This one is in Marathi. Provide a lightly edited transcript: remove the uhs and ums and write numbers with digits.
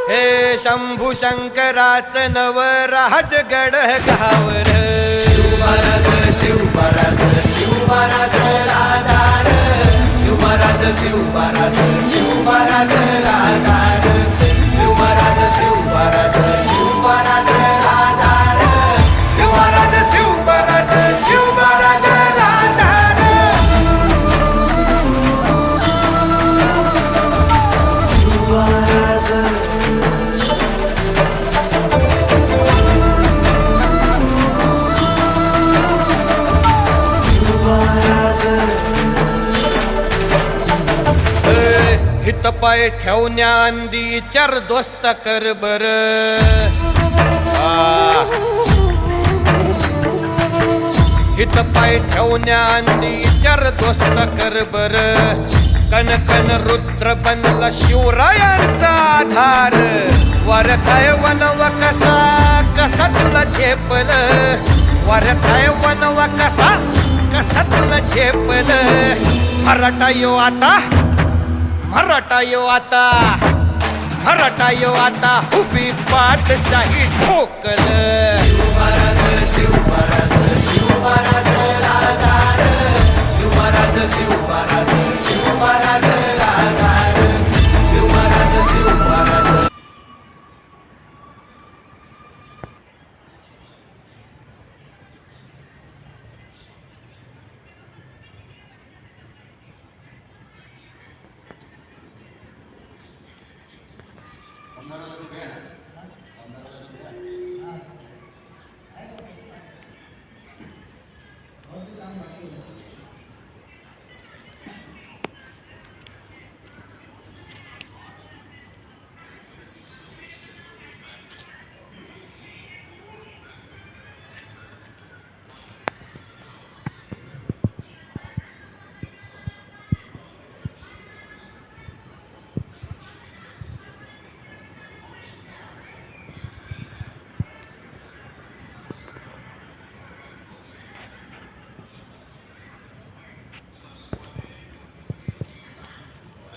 हे शंभू शंकराचं नवराजगड गावर शिवमहाराज शिवमहाराज शिवमहाराज राजार शिवमहाराज शिवमहाराज शिवमहाराज राजार शिवमहाराज शिवमहाराज शिवमहाराज राजार शिवमहाराज शिवमहाराज शिवमहाराज राजार शिवमहाराज हित पाय ठेवण्या अंदी चार दोस्त कर बर हित पाय ठेवण्या अंदी चार दोस्त कर बर कन कन रुद्र बनला शिवरायांचा आधार वरथाय वनव कसा कसा तुला झेपल वरथाय वनव कसा कसा तुला झेपल मराठा यो आता मराठा यो आता मराठा यो आता उभी पाठशाही ठोकल शिवमहाराज शिवमहाराज शिवमहाराज राजार शिवमहाराज शिवमहाराज शिवमहाराज राजार शिवमहाराज शिवमहाराज पंधरा वेळ